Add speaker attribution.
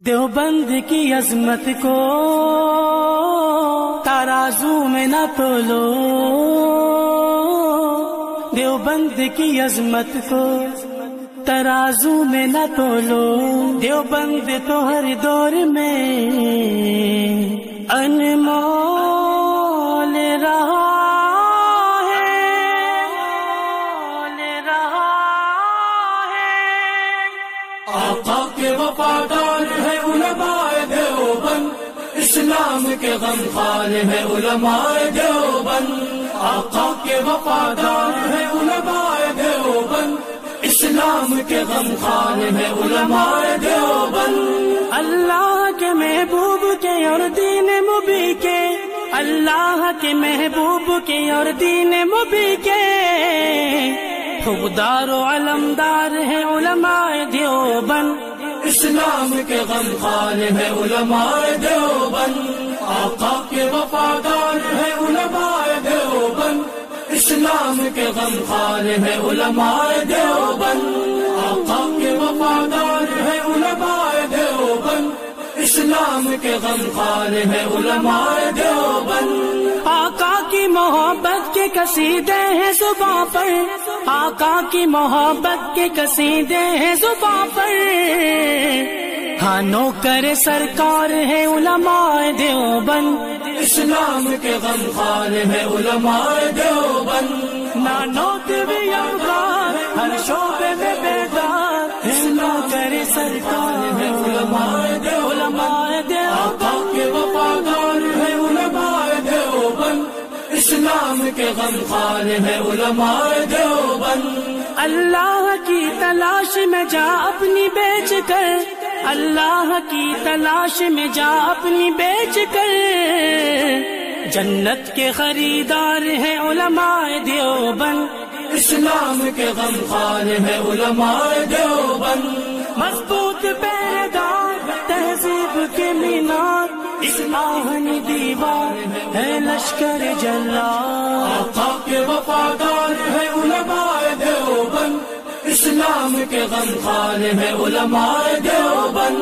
Speaker 1: دیوبند کی عظمت کو ترازو میں نہ تولو، دیوبند کی عظمت کو ترازو میں نہ تولو، دیوبند تو ہر دور میں انمول رہا ہے،
Speaker 2: آقا کے وفادار ہے علماء دیوبند، اسلام کے غمخوار ہے علماء دیوبند، آقا کے وفادار ہے علماء دیوبند، اسلام کے غمخوار ہے علماء دیوبند۔
Speaker 1: اللہ کے محبوب کے اور دین مبی کے، اللہ کے محبوب کے اور دین مبی کے خوددار و علمدار ہے علماء دیوبند،
Speaker 2: اسلام کے غمخوار ہے علماء دیوبند، آقا کے وفادار ہے علماء دیوبند، اسلام کے غمخوار ہے علماء دیوبند، آقا کے وفادار ہے علماء دیوبند، اسلام کے غمخوار ہے علماء دیوبند۔
Speaker 1: آقا کی محبت کے قصیدے ہیں زباں پر، آقا کی محبت کے قصیدے ہیں زباں پر، ہاں نوکر سرکار ہے علماء دیوبند،
Speaker 2: اسلام کے غمخوار ہے علماء دیوبند،
Speaker 1: نانوت بھی یادگار ہر شعبے میں بیدار ہے، نوکر سرکار ہے علماء دیوبند،
Speaker 2: آقا کے وفادار ہے علماء دیوبند، اسلام کے غمخوار ہے علماء دیوبند۔
Speaker 1: اللہ کی تلاش میں جا اپنی بیچ کر، اللہ کی تلاش میں جا اپنی بیچ کر، جنت کے خریدار ہیں علماء دیوبند،
Speaker 2: اسلام کے غمخوار ہے علماء دیوبند،
Speaker 1: مضبوط پیدار تہذیب کے مینار، آہنی دیوار ہے لشکر جلال،
Speaker 2: آقا کے وفادار ہے علماء دیوبند، اسلام کے غمخوار ہے علماء دیوبند۔